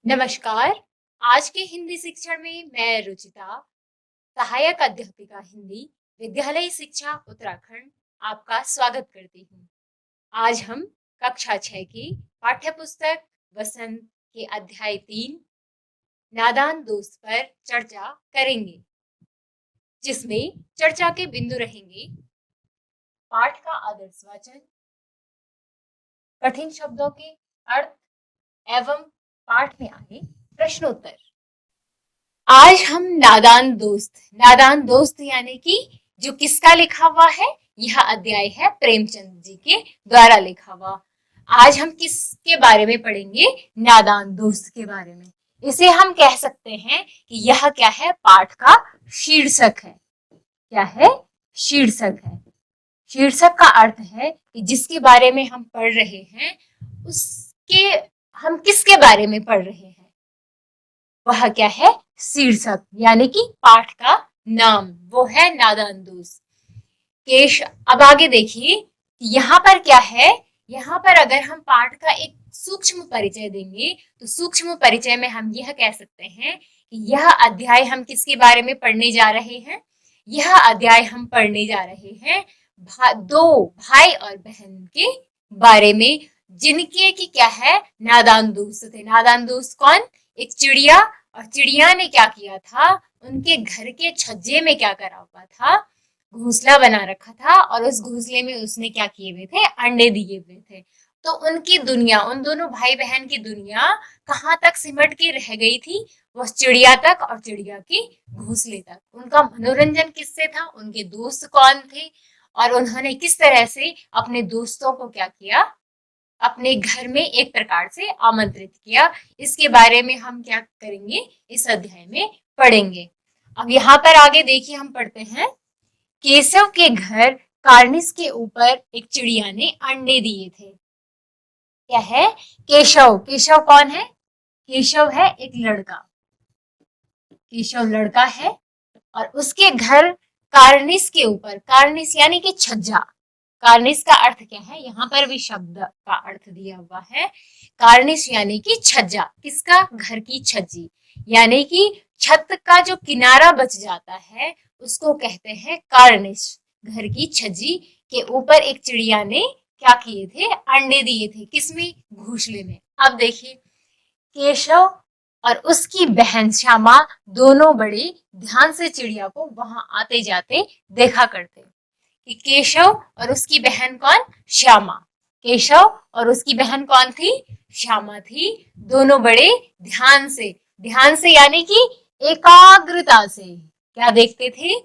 नमस्कार। आज के हिंदी शिक्षण में मैं रुचिता, सहायक अध्यापिका हिंदी, विद्यालय शिक्षा उत्तराखंड, आपका स्वागत करती हूँ। आज हम कक्षा 6 की पाठ्य पुस्तक वसंत के अध्याय 3 नादान दोस्त पर चर्चा करेंगे, जिसमें चर्चा के बिंदु रहेंगे पाठ का आदर्श वाचन, कठिन शब्दों के अर्थ एवं पाठ में आए प्रश्नोत्तर। आज हम नादान दोस्त यानी कि जो किसका लिखा हुआ है, यह अध्याय है प्रेमचंद जी के द्वारा लिखा हुआ। आज हम किसके बारे में पढ़ेंगे? नादान दोस्त के बारे में। इसे हम कह सकते हैं कि यह क्या है? पाठ का शीर्षक है। क्या है? शीर्षक है। शीर्षक का अर्थ है कि जिसके बारे में हम पढ़ रहे हैं उसके हम किसके बारे में पढ़ रहे हैं, वह क्या है? शीर्षक यानी कि पाठ का नाम, वो है नादान दोस्त। अब आगे देखिए यहाँ पर क्या है। यहाँ पर अगर हम पाठ का एक सूक्ष्म परिचय देंगे तो सूक्ष्म परिचय में हम यह कह सकते हैं कि यह अध्याय हम किसके बारे में पढ़ने जा रहे हैं? यह अध्याय हम पढ़ने जा रहे हैं दो भाई और बहन के बारे में, जिनके की क्या है? नादान दोस्त थे। नादान दोस्त कौन? एक चिड़िया, और चिड़िया ने क्या किया था? उनके घर के छज्जे में क्या करा हुआ था? घोंसला बना रखा था, और उस घोंसले में उसने क्या किए हुए थे? अंडे दिए हुए थे। तो उनकी दुनिया, उन दोनों भाई बहन की दुनिया कहाँ तक सिमट के रह गई थी? वो चिड़िया तक और चिड़िया के घोंसले तक। उनका मनोरंजन किससे था? उनके दोस्त कौन थे, और उन्होंने किस तरह से अपने दोस्तों को क्या किया? अपने घर में एक प्रकार से आमंत्रित किया। इसके बारे में हम क्या करेंगे? इस अध्याय में पढ़ेंगे। अब यहाँ पर आगे देखिए, हम पढ़ते हैं केशव के घर कार्निस के ऊपर एक चिड़िया ने अंडे दिए थे। क्या है? केशव। केशव कौन है? केशव है एक लड़का। केशव लड़का है, और उसके घर कार्निस के ऊपर, कार्निस यानी कि छज्जा। कार्निस का अर्थ क्या है? यहाँ पर भी शब्द का अर्थ दिया हुआ है। कार्निस यानी कि छज्जा। किसका? घर की छज्जी, यानी कि छत का जो किनारा बच जाता है उसको कहते हैं कार्निस। घर की छज्जी के ऊपर एक चिड़िया ने क्या किए थे? अंडे दिए थे। किसमें? घोंसले में। अब देखिए, केशव और उसकी बहन श्यामा दोनों बड़े ध्यान से चिड़िया को वहां आते जाते देखा करते कि केशव और उसकी बहन कौन? श्यामा। केशव और उसकी बहन कौन थी? श्यामा थी। दोनों बड़े ध्यान से यानी कि एकाग्रता से क्या देखते थे?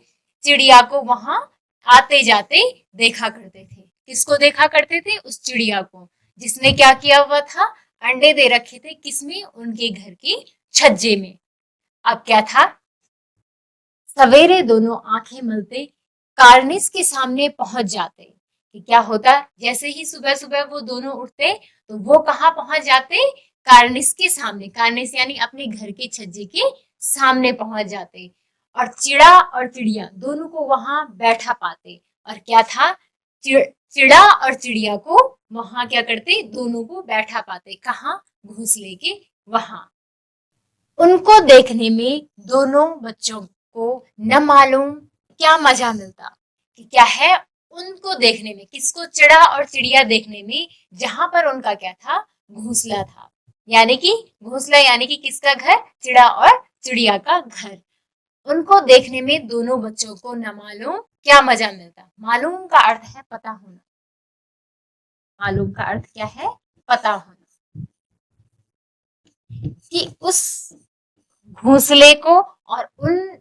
चिड़िया को वहां आते जाते देखा करते थे। किसको देखा करते थे? उस चिड़िया को, जिसने क्या किया हुआ था? अंडे दे रखे थे। किसमें? उनके घर की छज्जे में। अब क्या था? सवेरे दोनों आंखें मलते कार्निस के सामने पहुंच जाते। कि क्या होता? जैसे ही सुबह सुबह वो दोनों उठते तो वो कहाँ पहुंच जाते? कार्निस के सामने। कार्निस यानी अपने घर के छज्जे के सामने पहुंच जाते, और चिड़ा और चिड़िया दोनों को वहां बैठा पाते। और क्या था? चिड़ा और चिड़िया को वहां क्या करते? दोनों को बैठा पाते। कहाँ? घोंसले के वहां। उनको देखने में दोनों बच्चों को न मालूम क्या मजा मिलता। कि क्या है? उनको देखने में, किसको? चिड़ा और चिड़िया देखने में, जहां पर उनका क्या था? घोंसला था। यानी कि घोंसला यानी कि किसका घर? चिड़ा और चिड़िया का घर। उनको देखने में दोनों बच्चों को न मालूम क्या मजा मिलता। मालूम का अर्थ है पता होना। मालूम का अर्थ क्या है? पता होना। कि उस घोंसले को और उन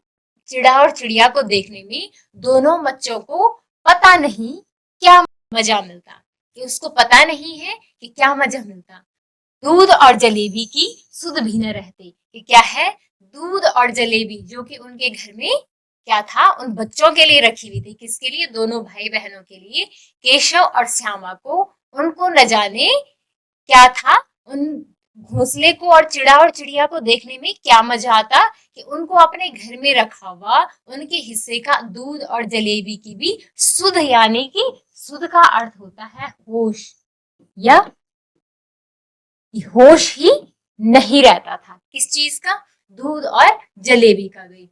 चिड़ा और चिड़िया को देखने में दोनों बच्चों को पता नहीं क्या मजा मिलता। कि उसको पता नहीं है कि क्या मजा मिलता। दूध और जलेबी की सुध भी न रहते। कि क्या है? दूध और जलेबी, जो कि उनके घर में क्या था? उन बच्चों के लिए रखी हुई थी। किसके लिए? दोनों भाई बहनों के लिए, केशव और श्यामा को। उनको न जाने क्या था? उन घोंसले को और चिड़िया को देखने में क्या मजा आता कि उनको अपने घर में रखा हुआ उनके हिस्से का दूध और जलेबी की भी सुध, यानी कि सुध का अर्थ होता है होश, या होश ही नहीं रहता था। किस चीज का? दूध और जलेबी का भी।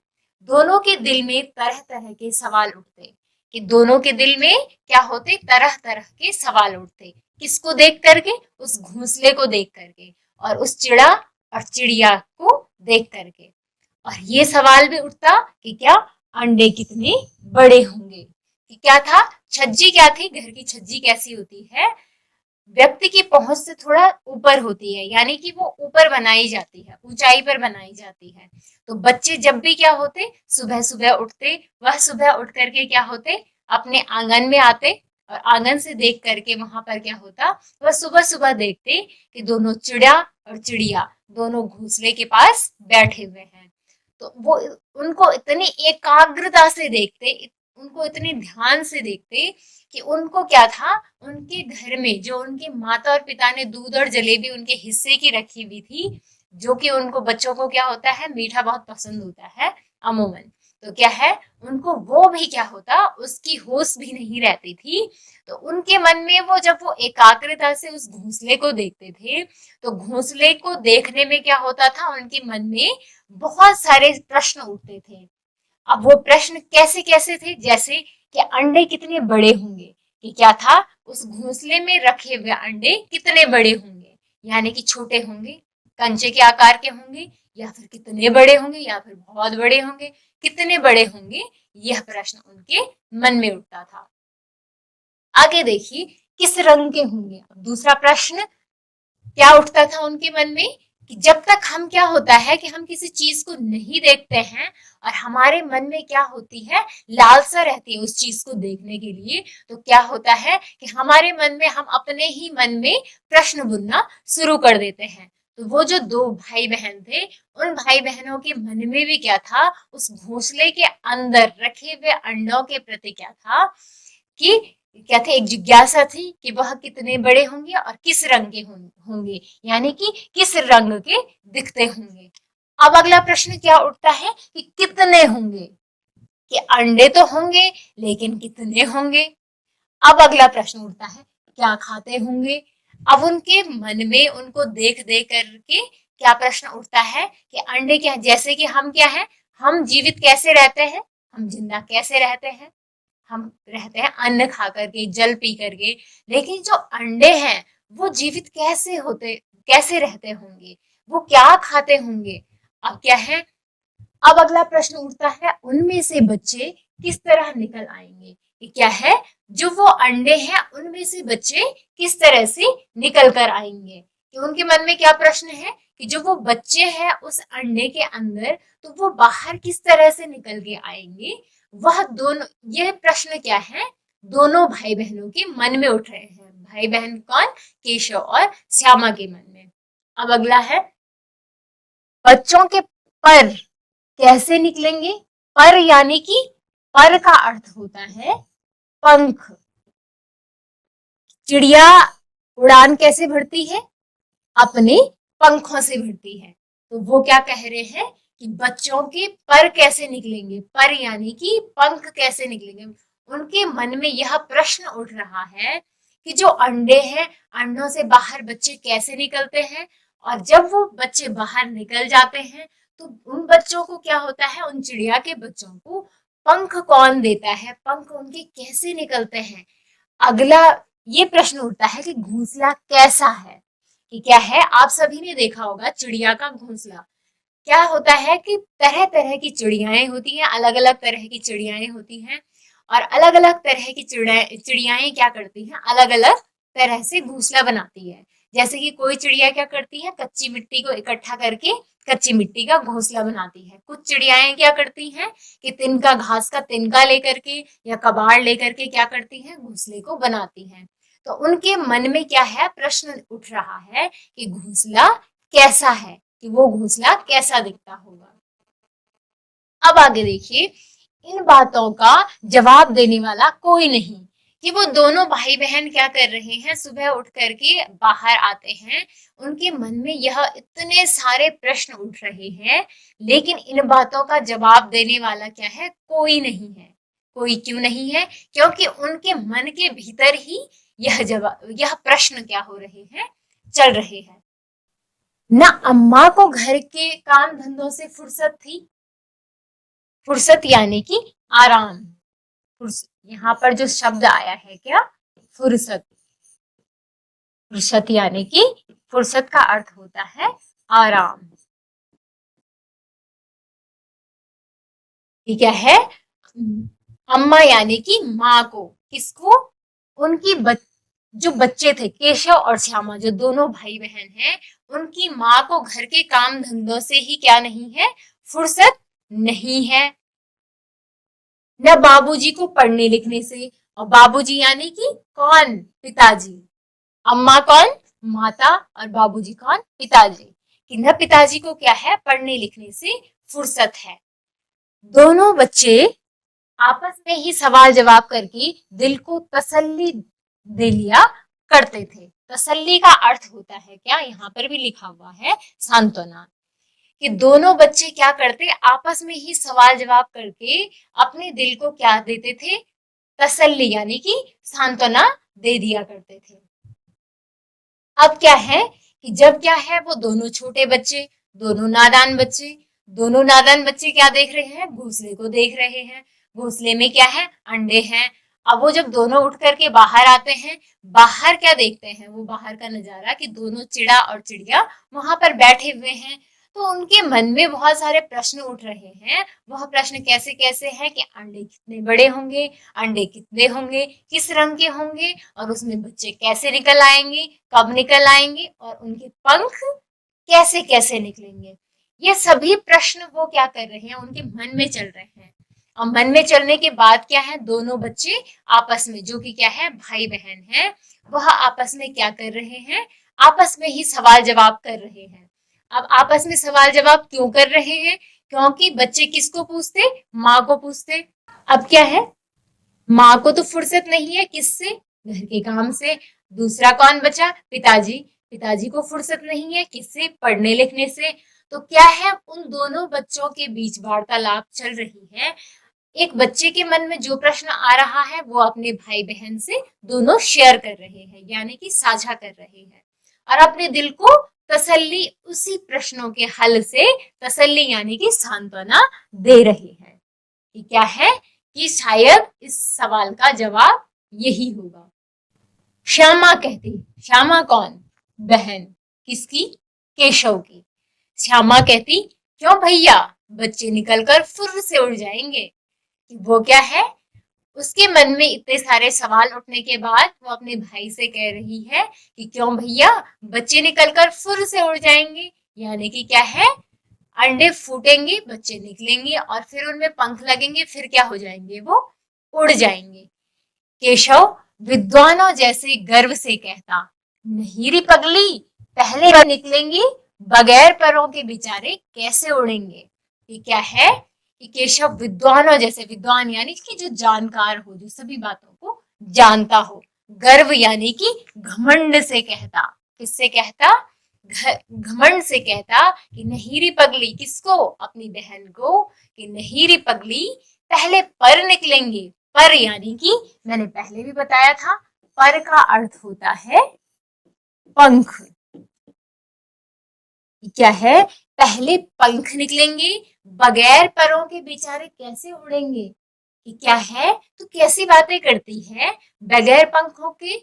दोनों के दिल में तरह तरह के सवाल उठते, कि दोनों के दिल में क्या होते? तरह तरह के सवाल उठते। किसको देख करके? उस घोंसले को देख करके, और उस चिड़ा और चिड़िया को देख करके। और ये सवाल भी उठता कि क्या अंडे कितने बड़े होंगे? कि क्या था? छज्जी क्या थी? घर की छज्जी कैसी होती है? व्यक्ति की पहुंच से थोड़ा ऊपर होती है, यानी कि वो ऊपर बनाई जाती है, ऊंचाई पर बनाई जाती है। तो बच्चे जब भी क्या होते? सुबह सुबह उठते, वह सुबह उठ करके क्या होते? अपने आंगन में आते, और आंगन से देख करके वहां पर क्या होता? वह सुबह सुबह देखते कि दोनों चिड़िया और चिड़िया दोनों घोंसले के पास बैठे हुए हैं। तो वो उनको इतनी एकाग्रता से देखते, उनको इतने ध्यान से देखते कि उनको क्या था? उनके घर में जो उनके माता और पिता ने दूध और जलेबी उनके हिस्से की रखी हुई थी, जो कि उनको बच्चों को क्या होता है? मीठा बहुत पसंद होता है अमूमन। तो क्या है? उनको वो भी क्या होता? उसकी होश भी नहीं रहती थी। तो उनके मन में वो जब वो एकाग्रता से उस घोंसले को देखते थे, तो घोंसले को देखने में क्या होता था? उनके मन में बहुत सारे प्रश्न उठते थे। अब वो प्रश्न कैसे कैसे थे? जैसे कि अंडे कितने बड़े होंगे? कि क्या था? उस घोंसले में रखे हुए अंडे कितने बड़े होंगे? यानी कि छोटे होंगे, कंचे के आकार के होंगे, या फिर कितने बड़े होंगे, या फिर बहुत बड़े होंगे? कितने बड़े होंगे? यह प्रश्न उनके मन में उठता था। आगे देखिए, किस रंग के होंगे? दूसरा प्रश्न क्या उठता था उनके मन में? कि जब तक हम क्या होता है कि हम किसी चीज को नहीं देखते हैं, और हमारे मन में क्या होती है? लालसा रहती है उस चीज को देखने के लिए, तो क्या होता है कि हमारे मन में हम अपने ही मन में प्रश्न बुनना शुरू कर देते हैं। तो वो जो दो भाई बहन थे, उन भाई बहनों के मन में भी क्या था? उस घोंसले के अंदर रखे हुए अंडों के प्रति क्या था? कि क्या थे? एक जिज्ञासा थी कि वह कितने बड़े होंगे और किस रंग के होंगे, यानी कि किस रंग के दिखते होंगे। अब अगला प्रश्न क्या उठता है? कि कितने होंगे? कि अंडे तो होंगे, लेकिन कितने होंगे? अब अगला प्रश्न उठता है, क्या खाते होंगे? अब उनके मन में उनको देख देख करके क्या प्रश्न उठता है? कि अंडे क्या, जैसे कि हम क्या है? हम जीवित कैसे रहते हैं? हम जिंदा कैसे रहते हैं? हम रहते हैं अन्न खा करके, जल पी करके, लेकिन जो अंडे हैं वो जीवित कैसे होते, कैसे रहते होंगे? वो क्या खाते होंगे? अब क्या है? अब अगला प्रश्न उठता है, उनमें से बच्चे किस तरह निकल आएंगे? कि क्या है? जो वो अंडे हैं उनमें से बच्चे किस तरह से निकल कर आएंगे? कि उनके मन में क्या प्रश्न है? कि जो वो बच्चे हैं उस अंडे के अंदर, तो वो बाहर किस तरह से निकल के आएंगे? वह दोनों, ये प्रश्न क्या है? दोनों भाई बहनों के मन में उठ रहे हैं। भाई बहन कौन? केशव और श्यामा के मन में। अब अगला है, बच्चों के पर कैसे निकलेंगे? पर यानी कि पर का अर्थ होता है पंख। चिड़िया उड़ान कैसे भरती है? अपने पंखों से भरती है। तो वो क्या कह रहे हैं? कि बच्चों के पर कैसे निकलेंगे? पर यानी कि पंख कैसे निकलेंगे? उनके मन में यह प्रश्न उठ रहा है कि जो अंडे हैं, अंडों से बाहर बच्चे कैसे निकलते हैं? और जब वो बच्चे बाहर निकल जाते हैं, तो उन बच्चों को क्या होता है? उन चिड़िया के बच्चों को पंख कौन देता है? पंख उनके कैसे निकलते हैं? अगला ये प्रश्न उठता है कि घोंसला कैसा है? कि क्या है? आप सभी ने देखा होगा चिड़िया का घोंसला क्या होता है? कि तरह तरह की चिड़ियाएं होती हैं, अलग अलग तरह की चिड़ियाएं होती हैं, और अलग अलग तरह की चिड़ियाएं क्या करती हैं? अलग अलग तरह से घोंसला बनाती है। जैसे कि कोई चिड़िया क्या करती है? कच्ची मिट्टी को इकट्ठा करके कच्ची मिट्टी का घोंसला बनाती है। कुछ चिड़ियाएं क्या करती हैं? कि तिनका, घास का तिनका लेकर के या कबाड़ लेकर के क्या करती हैं? घोंसले को बनाती हैं। तो उनके मन में क्या है? प्रश्न उठ रहा है कि घोंसला कैसा है, कि वो घोंसला कैसा दिखता होगा। अब आगे देखिए, इन बातों का जवाब देने वाला कोई नहीं। कि वो दोनों भाई बहन क्या कर रहे हैं? सुबह उठ करके बाहर आते हैं, उनके मन में यह इतने सारे प्रश्न उठ रहे हैं, लेकिन इन बातों का जवाब देने वाला क्या है? कोई नहीं है। कोई क्यों नहीं है? क्योंकि उनके मन के भीतर ही यह प्रश्न क्या हो रहे हैं? चल रहे हैं। ना अम्मा को घर के काम धंधों से फुर्सत थी। फुर्सत यानी कि आराम। यहाँ पर जो शब्द आया है क्या, फुर्सत। फुर्सत यानी कि फुर्सत का अर्थ होता है आराम। ठीक है। अम्मा यानी कि माँ को, किसको, उनकी जो बच्चे थे केशव और श्यामा, जो दोनों भाई बहन हैं, उनकी माँ को घर के काम धंधों से ही क्या नहीं है, फुर्सत नहीं है। न बाबूजी को पढ़ने लिखने से, और बाबूजी यानी कि कौन, पिताजी। अम्मा कौन, माता, और बाबूजी कौन, पिताजी। कि न पिताजी को क्या है, पढ़ने लिखने से फुर्सत है। दोनों बच्चे आपस में ही सवाल जवाब करके दिल को तसल्ली दे लिया करते थे। तसल्ली का अर्थ होता है क्या, यहाँ पर भी लिखा हुआ है सांत्वना। कि दोनों बच्चे क्या करते, आपस में ही सवाल जवाब करके अपने दिल को क्या देते थे, तसल्ली यानी कि सांत्वना दे दिया करते थे। अब क्या है कि जब क्या है, वो दोनों छोटे बच्चे, दोनों नादान बच्चे क्या देख रहे हैं, घोंसले को देख रहे हैं। घोंसले में क्या है, अंडे हैं। अब वो जब दोनों उठ करके बाहर आते हैं, बाहर क्या देखते हैं, वो बाहर का नजारा कि दोनों चिड़ा और चिड़िया वहां पर बैठे हुए हैं। तो उनके मन में बहुत सारे प्रश्न उठ रहे हैं। वह प्रश्न कैसे कैसे हैं कि अंडे कितने बड़े होंगे, अंडे कितने होंगे, किस रंग के होंगे, और उसमें बच्चे कैसे निकल आएंगे, कब निकल आएंगे, और उनके पंख कैसे कैसे निकलेंगे। ये सभी प्रश्न वो क्या कर रहे हैं, उनके मन में चल रहे हैं। और मन में चलने के बाद क्या है, दोनों बच्चे आपस में, जो कि क्या है, भाई बहन है, वह आपस में क्या कर रहे हैं, आपस में ही सवाल जवाब कर रहे हैं। अब आपस में सवाल जवाब क्यों कर रहे हैं, क्योंकि बच्चे किसको पूछते, माँ को पूछते। अब क्या है, माँ को तो फुर्सत नहीं है, किससे, घर के काम से। दूसरा कौन बचा, पिताजी। पिताजी को फुर्सत नहीं है, किससे, पढ़ने लिखने से। तो क्या है, उन दोनों बच्चों के बीच वार्तालाप चल रही है। एक बच्चे के मन में जो प्रश्न आ रहा है, वो अपने भाई बहन से दोनों शेयर कर रहे हैं, यानी कि साझा कर रहे हैं, और अपने दिल को तसल्ली उसी प्रश्नों के हल से, तसल्ली यानी कि सांत्वना दे रहे हैं। कि क्या है, कि शायद इस सवाल का जवाब यही होगा। श्यामा कहती, श्यामा कौन, बहन, किसकी, केशव की। श्यामा कहती, क्यों भैया, बच्चे निकलकर फुर्र से उड़ जाएंगे। वो क्या है, उसके मन में इतने सारे सवाल उठने के बाद वो अपने भाई से कह रही है कि क्यों भैया, बच्चे निकलकर फुर्र से उड़ जाएंगे। यानी कि क्या है, अंडे फूटेंगे, बच्चे निकलेंगे, और फिर उनमें पंख लगेंगे, फिर क्या हो जाएंगे, वो उड़ जाएंगे। केशव विद्वानों जैसे गर्व से कहता, नहीं री पगली, पहले बार निकलेंगी, बगैर परों के बेचारे कैसे उड़ेंगे। ये क्या है, कि केशव विद्वानों जैसे, विद्वान यानी कि जो जानकार हो, जो सभी बातों को जानता हो। गर्व यानी कि घमंड से कहता, किससे कहता, घमंड से कहता कि नहीं री पगली, किसको, अपनी बहन को, कि नहीं री पगली, पहले पर निकलेंगे। पर यानी कि मैंने पहले भी बताया था, पर का अर्थ होता है पंख। क्या है, पहले पंख निकलेंगे, बगैर परों के बेचारे कैसे उड़ेंगे। कि क्या है, तो कैसी बातें करती है, बगैर पंखों के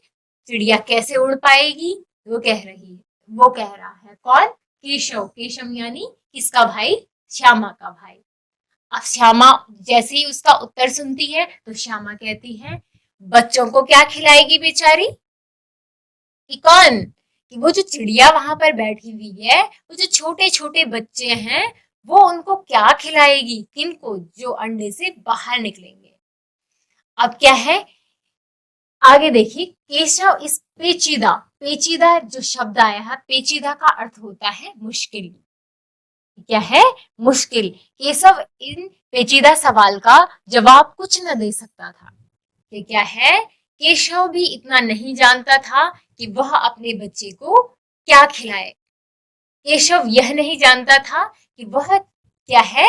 चिड़िया कैसे उड़ पाएगी। वो कह रही है, वो कह रहा है कौन, केशव। केशव यानी किसका भाई, श्यामा का भाई। अब श्यामा जैसे ही उसका उत्तर सुनती है, तो श्यामा कहती है, बच्चों को क्या खिलाएगी बेचारी। कि कौन, कि वो जो चिड़िया वहां पर बैठी हुई है, वो जो छोटे छोटे बच्चे हैं, वो उनको क्या खिलाएगी, किनको, जो अंडे से बाहर निकलेंगे। अब क्या है, आगे देखिए, केशव इस पेचीदा, पेचीदा जो शब्द आया है, पेचीदा का अर्थ होता है मुश्किल। क्या है, मुश्किल। केशव इन पेचीदा सवाल का जवाब कुछ न दे सकता था। ये क्या है, केशव भी इतना नहीं जानता था कि वह अपने बच्चे को क्या खिलाए। केशव यह नहीं जानता था कि वह क्या है,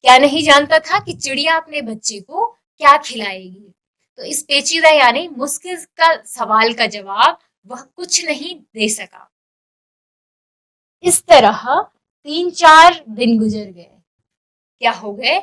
क्या नहीं जानता था कि चिड़िया अपने बच्चे को क्या खिलाएगी। तो इस पेचीदा यानी मुश्किल का सवाल का जवाब वह कुछ नहीं दे सका। इस तरह 3-4 दिन गुजर गए। क्या हो गए,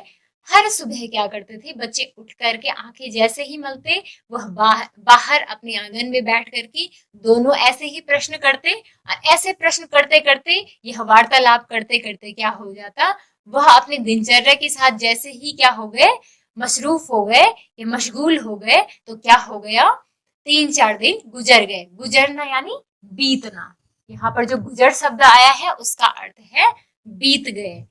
हर सुबह क्या करते थे बच्चे, उठ करके आंखें जैसे ही मलते वह बाहर अपने आंगन में बैठ करके दोनों ऐसे ही प्रश्न करते, और ऐसे प्रश्न करते करते, यह वार्तालाप करते करते क्या हो जाता, वह अपने दिनचर्या के साथ जैसे ही क्या हो गए, मशरूफ हो गए या मशगूल हो गए, तो क्या हो गया, 3-4 दिन गुजर गए। गुजरना यानी बीतना। यहाँ पर जो गुजर शब्द आया है उसका अर्थ है बीत गए,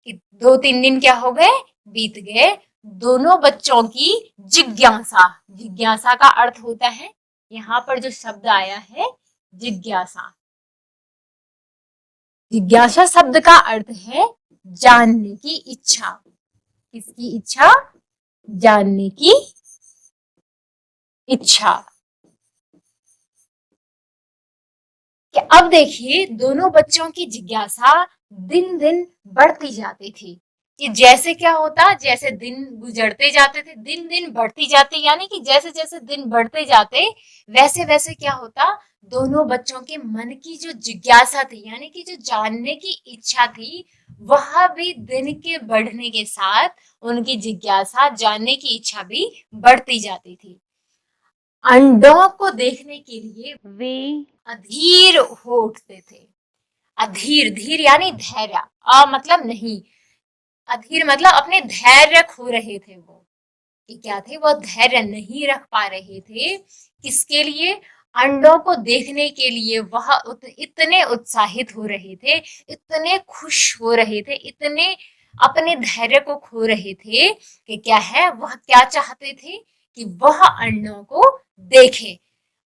कि 2-3 दिन क्या हो गए, बीत गए। दोनों बच्चों की जिज्ञासा, जिज्ञासा का अर्थ होता है, यहाँ पर जो शब्द आया है जिज्ञासा, जिज्ञासा शब्द का अर्थ है जानने की इच्छा। किसकी इच्छा, जानने की इच्छा। कि अब देखिए दोनों बच्चों की जिज्ञासा दिन दिन बढ़ती जाती थी, कि जैसे क्या होता, जैसे दिन गुजरते जाते थे दिन दिन बढ़ती जाती, यानी कि जैसे जैसे दिन बढ़ते जाते वैसे वैसे क्या होता, दोनों बच्चों के मन की जो जिज्ञासा थी, यानी कि जो जानने की इच्छा थी, वह भी दिन के बढ़ने के साथ उनकी जिज्ञासा, जानने की इच्छा भी बढ़ती जाती थी। अंडों को देखने के लिए वे अधीर हो उठते थे। अधीर, धीर यानी धैर्य, मतलब नहीं, अधीर मतलब अपने धैर्य खो रहे थे वो, कि क्या थे, वो धैर्य नहीं रख पा रहे थे। किसके लिए, अंडों को देखने के लिए वह इतने उत्साहित हो रहे थे, इतने खुश हो रहे थे, इतने अपने धैर्य को खो रहे थे, कि क्या है, वह क्या चाहते थे, कि वह अंडों को देखे।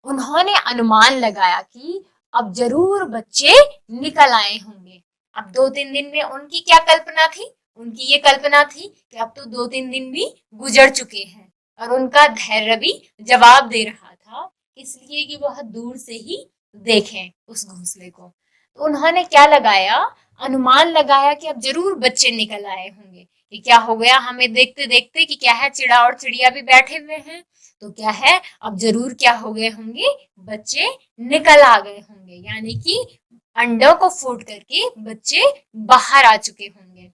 उन्होंने अनुमान लगाया कि अब जरूर बच्चे निकल आए होंगे। अब 2-3 दिन में उनकी क्या कल्पना थी, उनकी ये कल्पना थी कि अब तो 2-3 दिन भी गुजर चुके हैं, और उनका धैर्य भी जवाब दे रहा था, इसलिए कि वह दूर से ही देखें उस घोंसले को। तो उन्होंने क्या लगाया, अनुमान लगाया कि अब जरूर बच्चे निकल आए होंगे। कि क्या हो गया, हमें देखते देखते कि क्या है, चिड़ा और चिड़िया भी बैठे हुए हैं, तो क्या है, अब जरूर क्या हो गए होंगे, बच्चे निकल आ गए होंगे, यानी कि अंडों को फूट करके बच्चे बाहर आ चुके होंगे।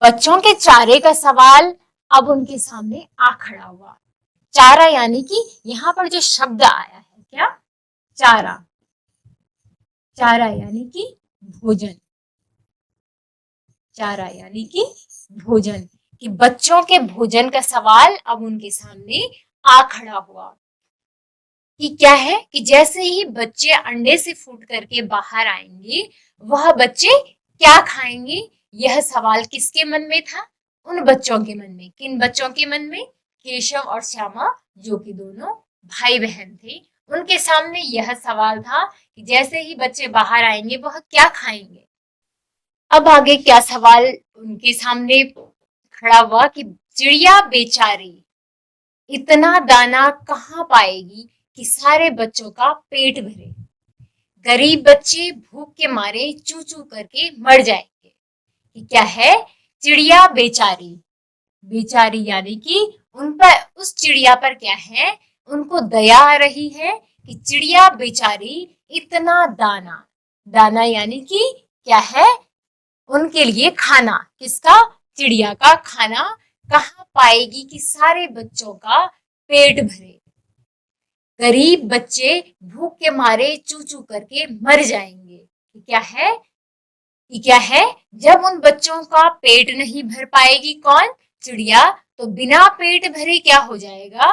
बच्चों के चारे का सवाल अब उनके सामने आ खड़ा हुआ। चारा यानी कि यहाँ पर जो शब्द आया है, क्या, चारा, चारा यानी कि भोजन, चारा यानी कि भोजन, कि बच्चों के भोजन का सवाल अब उनके सामने आ खड़ा हुआ। कि क्या है, कि जैसे ही बच्चे अंडे से फूट करके बाहर आएंगे, वह बच्चे क्या खाएंगे, यह सवाल किसके मन में था, उन बच्चों के मन में। किन बच्चों के मन में, केशव और श्यामा, जो कि दोनों भाई बहन थे, उनके सामने यह सवाल था कि जैसे ही बच्चे बाहर आएंगे वह क्या खाएंगे। अब आगे क्या सवाल उनके सामने खड़ा हुआ, कि चिड़िया बेचारी इतना दाना कहाँ पाएगी कि सारे बच्चों का पेट भरे, गरीब बच्चे भूख के मारे चू चू करके मर जाएंगे। कि क्या है, चिड़िया बेचारी, बेचारी यानी कि उन पर, उस चिड़िया पर क्या है, उनको दया आ रही है, कि चिड़िया बेचारी इतना दाना, दाना यानी कि क्या है, उनके लिए खाना, किसका, चिड़िया का खाना कहाँ पाएगी कि सारे बच्चों का पेट भरे, गरीब बच्चे भूख के मारे चू चू करके मर जाएंगे। क्या है, कि क्या है, जब उन बच्चों का पेट नहीं भर पाएगी कौन, चिड़िया, तो बिना पेट भरे क्या हो जाएगा,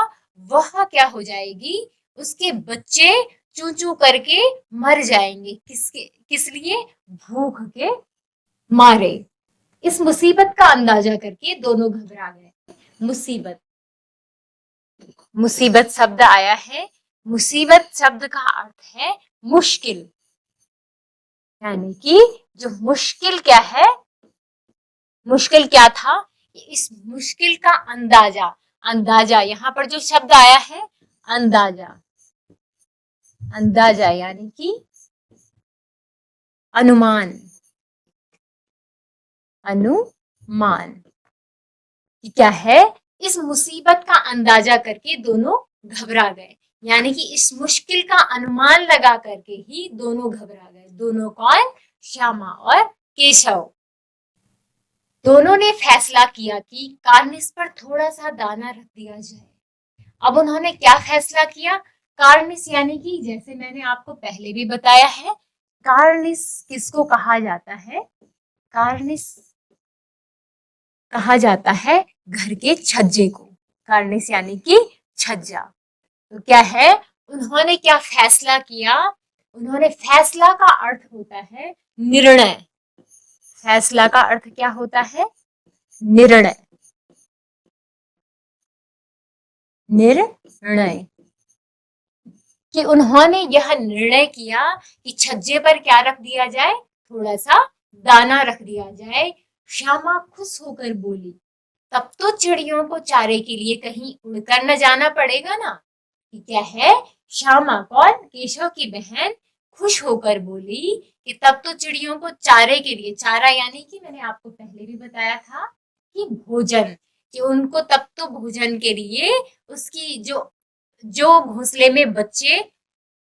वह क्या हो जाएगी, उसके बच्चे चू चू करके मर जाएंगे। किसके, किस लिए, भूख के मारे। इस मुसीबत का अंदाजा करके दोनों घबरा गए। मुसीबत, मुसीबत शब्द आया है, मुसीबत शब्द का अर्थ है मुश्किल, यानी कि जो मुश्किल क्या है, मुश्किल क्या था, इस मुश्किल का अंदाजा, अंदाजा यहाँ पर जो शब्द आया है अंदाजा, अंदाजा यानी कि अनुमान, अनुमान, क्या है, इस मुसीबत का अंदाजा करके दोनों घबरा गए। यानी कि इस मुश्किल का अनुमान लगा करके ही दोनों घबरा गए। दोनों कौन? श्यामा और केशव। दोनों ने फैसला किया कि कार्निस पर थोड़ा सा दाना रख दिया जाए। अब उन्होंने क्या फैसला किया? कार्निस यानी कि जैसे मैंने आपको पहले भी बताया है, कार्निस किसको कहा जाता है? कार्निस कहा जाता है घर के छज्जे को। कार्निस यानी कि छज्जा। तो क्या है, उन्होंने क्या फैसला किया? उन्होंने, फैसला का अर्थ होता है निर्णय। फैसला का अर्थ क्या होता है? निर्णय। निर्णय। कि उन्होंने यह निर्णय किया कि छज्जे पर क्या रख दिया जाए? थोड़ा सा दाना रख दिया जाए। श्यामा खुश होकर बोली, तब तो चिड़ियों को चारे के लिए कहीं उड़कर न जाना पड़ेगा ना। कि क्या है, श्यामा कौन? केशव की बहन खुश होकर बोली कि तब तो चिड़ियों को चारे के लिए, चारा यानी कि मैंने आपको पहले भी बताया था कि भोजन, कि उनको तब तो भोजन के लिए उसकी जो जो घोंसले में बच्चे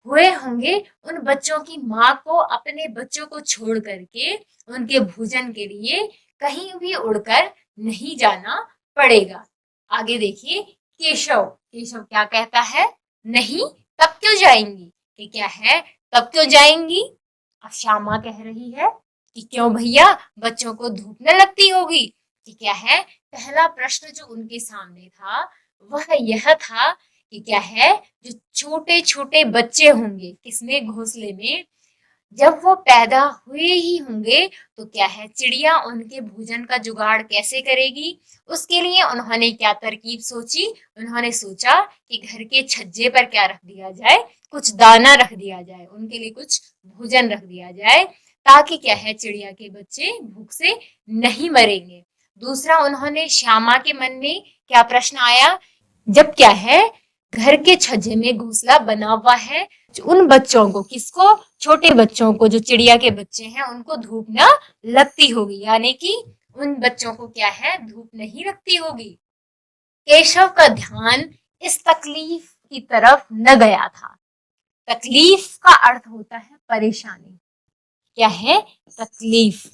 हुए होंगे, उन बच्चों की माँ को अपने बच्चों को छोड़ करके उनके भोजन के लिए कहीं भी उड़कर नहीं जाना पड़ेगा। आगे देखिए, केशव केशव क्या कहता है? नहीं, तब क्यों जाएंगी? कि क्या है, तब क्यों जाएंगी? अब श्यामा कह रही है कि क्यों भैया, बच्चों को धूप न लगती होगी। कि क्या है, पहला प्रश्न जो उनके सामने था वह यह था कि क्या है, जो छोटे छोटे बच्चे होंगे किसमें? घोंसले में। जब वो पैदा हुए ही होंगे तो क्या है, चिड़िया उनके भोजन का जुगाड़ कैसे करेगी? उसके लिए उन्होंने क्या तरकीब सोची? उन्होंने सोचा कि घर के छज्जे पर क्या रख दिया जाए? कुछ दाना रख दिया जाए, उनके लिए कुछ भोजन रख दिया जाए, ताकि क्या है, चिड़िया के बच्चे भूख से नहीं मरेंगे। दूसरा, उन्होंने, श्यामा के मन में क्या प्रश्न आया? जब क्या है, घर के छज्जे में घोंसला बना हुआ है, उन बच्चों को, किसको? छोटे बच्चों को, जो चिड़िया के बच्चे हैं, उनको धूप ना लगती होगी, यानी कि उन बच्चों को क्या है, धूप नहीं लगती होगी। केशव का ध्यान इस तकलीफ की तरफ न गया था। तकलीफ का अर्थ होता है परेशानी। क्या है? तकलीफ।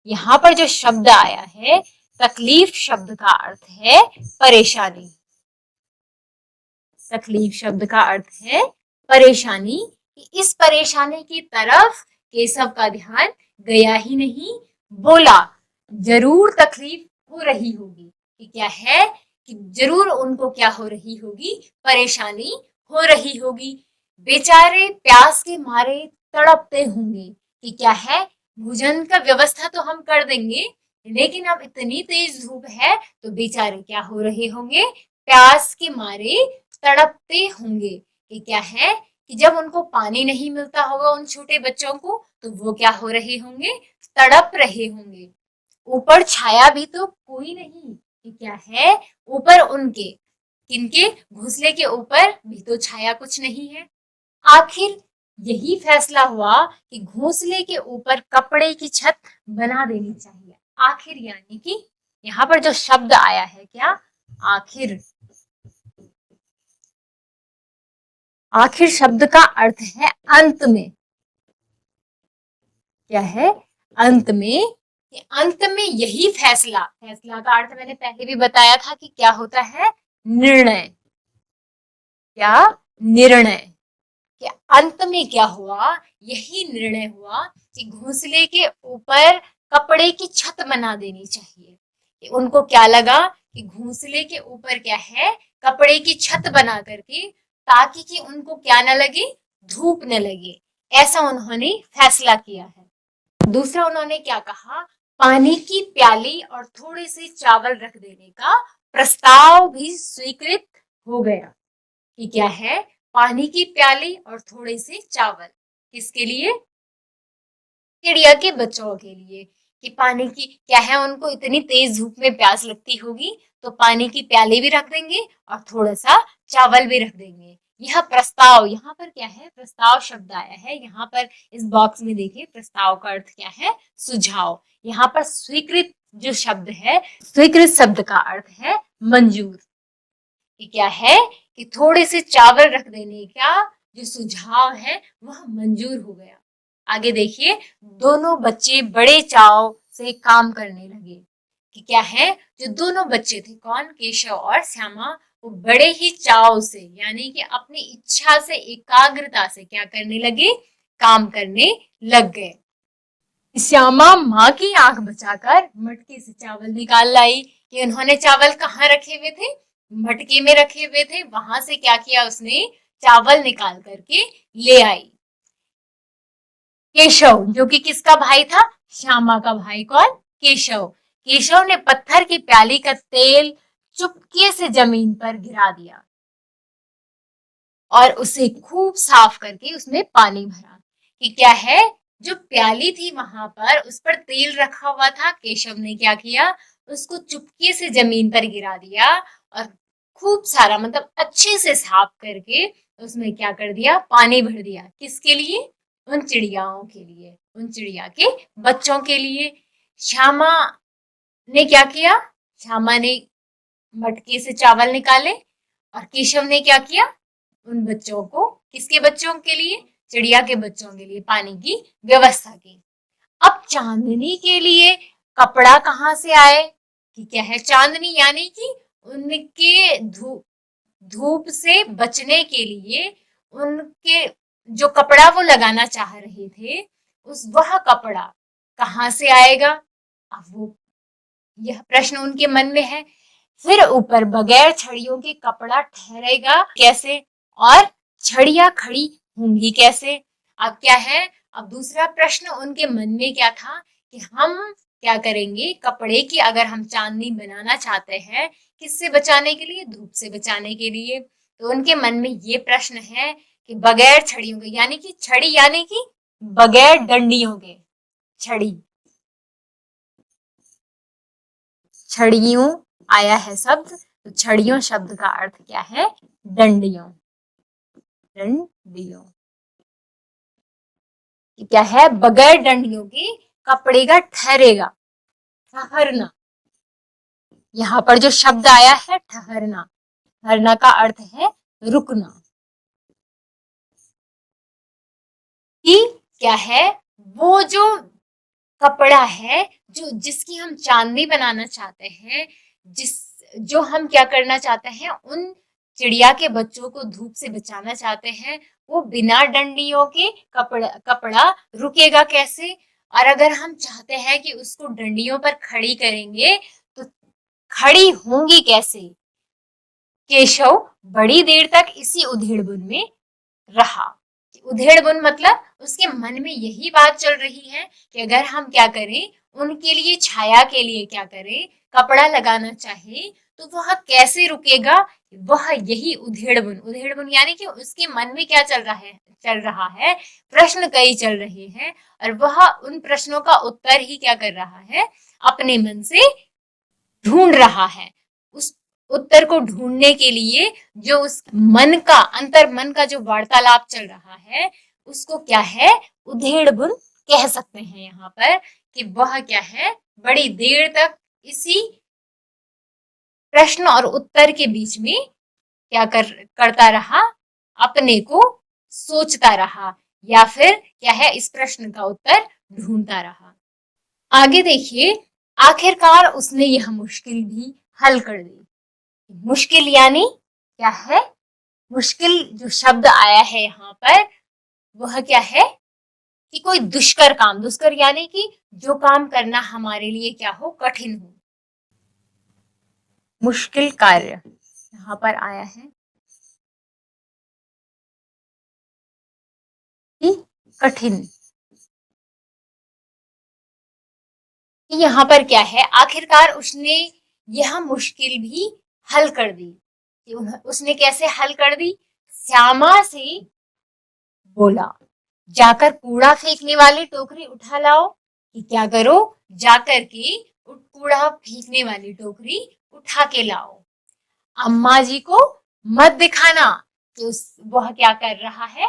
यहाँ पर जो शब्द आया है, तकलीफ शब्द का अर्थ है परेशानी। तकलीफ शब्द का अर्थ है परेशानी। इस परेशानी की तरफ केशव का ध्यान गया ही नहीं। बोला, जरूर तकलीफ हो रही होगी। कि क्या है, कि जरूर उनको क्या हो रही होगी? परेशानी हो रही होगी। बेचारे प्यास के मारे तड़पते होंगे। कि क्या है, भोजन का व्यवस्था तो हम कर देंगे, लेकिन अब इतनी तेज धूप है तो बेचारे क्या हो रहे होंगे? प्यास के मारे तड़पते होंगे। कि क्या है, कि जब उनको पानी नहीं मिलता होगा उन छोटे बच्चों को, तो वो क्या हो रहे होंगे? तड़प रहे होंगे। ऊपर छाया भी तो कोई नहीं। कि क्या है, ऊपर उनके, किनके? घोंसले के ऊपर भी तो छाया कुछ नहीं है। आखिर यही फैसला हुआ कि घोंसले के ऊपर कपड़े की छत बना देनी चाहिए। आखिर यानी कि यहाँ पर जो शब्द आया है, क्या? आखिर। आखिर शब्द का अर्थ है अंत में। क्या है? अंत में। अंत में यही फैसला, फैसला का अर्थ मैंने पहले भी बताया था कि क्या होता है? निर्णय। क्या? निर्णय। कि अंत में क्या हुआ? यही निर्णय हुआ कि घोंसले के ऊपर कपड़े की छत बना देनी चाहिए। कि उनको क्या लगा कि घोंसले के ऊपर क्या है, कपड़े की छत बना करके, ताकि कि उनको क्या न लगे? धूप न लगे। ऐसा उन्होंने फैसला किया है। दूसरा, उन्होंने क्या कहा? पानी की प्याली और थोड़े से चावल रख देने का प्रस्ताव भी स्वीकृत हो गया। कि क्या है, पानी की प्याली और थोड़े से चावल, किसके लिए? चिड़िया के बच्चों के लिए। कि पानी की क्या है, उनको इतनी तेज धूप में प्यास लगती होगी, तो पानी की प्याली भी रख देंगे और थोड़ा सा चावल भी रख देंगे। यह प्रस्ताव, यहाँ पर क्या है? प्रस्ताव शब्द आया है। यहाँ पर इस बॉक्स में देखिए, प्रस्ताव का अर्थ क्या है? सुझाव। यहाँ पर स्वीकृत जो शब्द है, स्वीकृत शब्द का अर्थ है मंजूर। कि क्या है, कि थोड़े से चावल रख देने का जो सुझाव है वह मंजूर हो गया। आगे देखिए, दोनों बच्चे बड़े चाव से काम करने लगे। कि क्या है, जो दोनों बच्चे थे, कौन, केशव और श्यामा, वो बड़े ही चाव से यानी कि अपनी इच्छा से, एकाग्रता से क्या करने लगे, काम करने लग गए। श्यामा माँ की आंख बचाकर मटके से चावल निकाल लाई। कि उन्होंने चावल कहाँ रखे हुए थे, मटके में रखे हुए थे, वहां से क्या किया, उसने चावल निकाल करके ले आई। केशव, जो कि किसका भाई था, श्यामा का भाई, कौन, केशव। केशव ने पत्थर की प्याली का तेल चुपके से जमीन पर गिरा दिया और उसे खूब साफ करके उसमें पानी भरा। कि क्या है, जो प्याली थी वहां पर, उस पर तेल रखा हुआ था। केशव ने क्या किया, उसको चुपके से जमीन पर गिरा दिया और खूब सारा, मतलब अच्छे से साफ करके उसमें क्या कर दिया, पानी भर दिया। किसके लिए, उन चिड़ियाओं के लिए, उन चिड़िया के बच्चों के लिए। श्यामा ने क्या किया, श्यामा ने मटके से चावल निकाले और केशव ने क्या किया, उन बच्चों को, किसके बच्चों के लिए, चिड़िया के बच्चों के लिए पानी की व्यवस्था की। अब चांदनी के लिए कपड़ा कहाँ से आए, कि क्या है, चांदनी यानी कि उनके धूप से बचने के लिए उनके जो कपड़ा वो लगाना चाह रहे थे, वह कपड़ा कहाँ से आएगा। अब वो, यह प्रश्न उनके मन में है। फिर ऊपर बगैर छड़ियों के कपड़ा ठहरेगा कैसे, और छड़ियां खड़ी होंगी कैसे। अब क्या है, अब दूसरा प्रश्न उनके मन में क्या था, कि हम क्या करेंगे, कपड़े की अगर हम चांदनी बनाना चाहते हैं, किससे बचाने के लिए, धूप से बचाने के लिए। तो उनके मन में ये प्रश्न है कि बगैर छड़ियों के, यानी कि छड़ी यानी कि बगैर डंडियों के, छड़ी, छड़ियों आया है शब्द, तो छड़ियों शब्द का अर्थ क्या है, डंडियों, डंडियों। क्या है, बगैर डंडियों के कपड़े का ठहरेगा, ठहरना। यहाँ पर जो शब्द आया है ठहरना, ठहरना का अर्थ है रुकना। कि क्या है, वो जो कपड़ा है, जो जिसकी हम चांदनी बनाना चाहते हैं, जो हम क्या करना चाहते हैं, उन चिड़िया के बच्चों को धूप से बचाना चाहते हैं, वो बिना डंडियों के कपड़ा रुकेगा कैसे। और अगर हम चाहते हैं कि उसको डंडियों पर खड़ी करेंगे तो खड़ी होंगी कैसे। केशव बड़ी देर तक इसी उधेड़बुन में रहा। उधेड़बुन मतलब उसके मन में यही बात चल रही है कि अगर हम क्या करें, उनके लिए छाया के लिए क्या करें, कपड़ा लगाना चाहे, तो वह कैसे रुकेगा। वह यही उधेड़बुन, उधेड़बुन यानी कि उसके मन में क्या चल रहा है, प्रश्न कई चल रहे हैं और वह उन प्रश्नों का उत्तर ही क्या कर रहा है, अपने मन से ढूंढ रहा है। उस उत्तर को ढूंढने के लिए जो उस मन का, अंतर मन का जो वार्तालाप चल रहा है, उसको क्या है, उधेड़बुन कह सकते हैं यहाँ पर। कि वह क्या है, बड़ी देर तक इसी प्रश्न और उत्तर के बीच में क्या करता रहा, अपने को सोचता रहा, या फिर क्या है, इस प्रश्न का उत्तर ढूंढता रहा। आगे देखिए, आखिरकार उसने यह मुश्किल भी हल कर दी। मुश्किल यानी क्या है, मुश्किल जो शब्द आया है यहाँ पर, वह क्या है, कि कोई दुष्कर काम, दुष्कर यानी कि जो काम करना हमारे लिए क्या हो, कठिन हो, मुश्किल कार्य यहाँ पर आया है कि कठिन। यहाँ पर क्या है, आखिरकार उसने यह मुश्किल भी हल कर दी। उसने कैसे हल कर दी, श्यामा से बोला, जाकर कूड़ा फेंकने वाली टोकरी उठा लाओ। कि क्या करो, जाकर के कूड़ा फेंकने वाली टोकरी उठा के लाओ। अम्मा जी को मत दिखाना, कि वह क्या कर रहा है,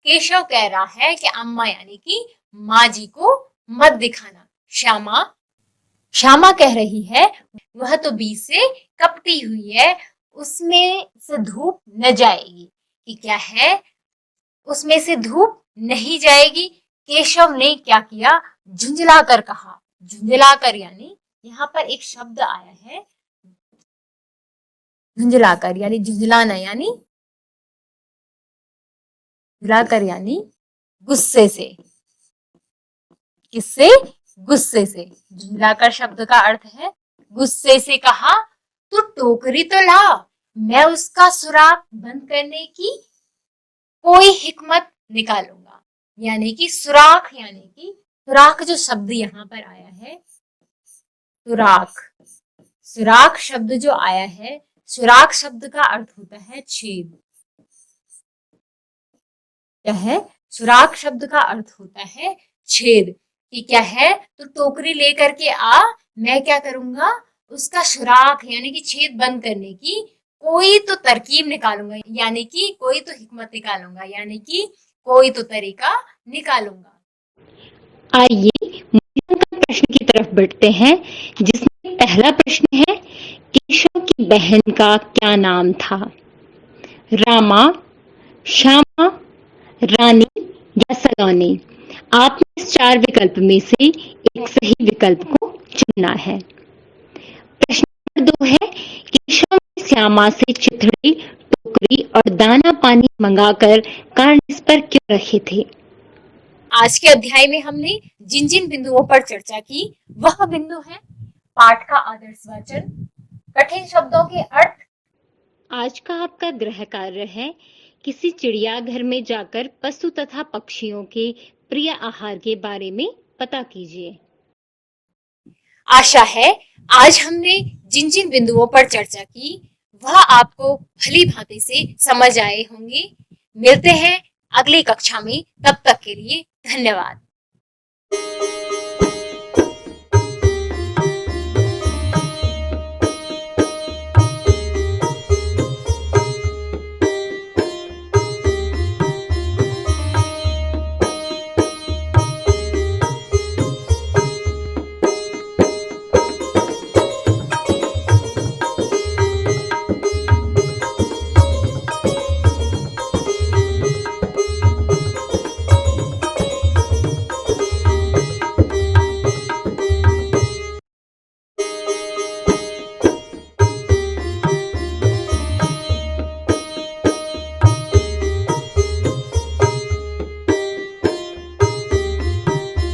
केशव कह रहा है कि अम्मा यानी कि माँ जी को मत दिखाना। श्यामा कह रही है, वह तो बीच से कपटी हुई है, उसमें से धूप न जाएगी, कि क्या है, उसमें से धूप नहीं जाएगी। केशव ने क्या किया, झुंझलाकर कहा। झुंझलाकर यानी यहाँ पर एक शब्द आया है झुंझलाकर, यानी झुंझलाना, यानी झुंझलाकर यानी गुस्से से। किससे? गुस्से से। झुंझलाकर शब्द का अर्थ है गुस्से से कहा, तू टोकरी तो ला, मैं उसका सुराख बंद करने की कोई हिकमत निकालूंगा। यानी कि सुराख, यानी कि सुराख जो शब्द यहाँ पर आया है, सुराख, सुराख शब्द जो आया है, सुराख शब्द का अर्थ होता है छेद। क्या है? सुराख शब्द का अर्थ होता है छेद। कि क्या है, तो टोकरी लेकर के आ, मैं क्या करूंगा, उसका सुराख यानी कि छेद बंद करने की कोई तो तरकीब निकालूंगा, यानी कि कोई तो हिकमत निकालूंगा, यानी कि कोई तो तरीका निकालूंगा। आइए मूल्यांकन प्रश्न की तरफ बढ़ते हैं, जिसमें पहला प्रश्न है, केशव की बहन का क्या नाम था? रामा, श्यामा, रानी या सलोनी? आपने इस 4 विकल्प में से एक सही विकल्प को चुनना है। प्रश्न नंबर 2 है, केशव ने श्यामा से चिथड़े, टोकरी और दाना पानी मंगाकर कार्निस पर क्यों रखे थे? आज के अध्याय में हमने जिन जिन बिंदुओं पर चर्चा की, वह बिंदु है पाठ का आदर्श वाचन, कठिन शब्दों के अर्थ। आज का आपका गृह कार्य है, किसी चिड़ियाघर में जाकर पशु तथा पक्षियों के प्रिय आहार के बारे में पता कीजिए। आशा है आज हमने जिन जिन बिंदुओं पर चर्चा की वह आपको भली भांति से समझ आए होंगे। मिलते हैं अगली कक्षा में, तब तक के लिए धन्यवाद।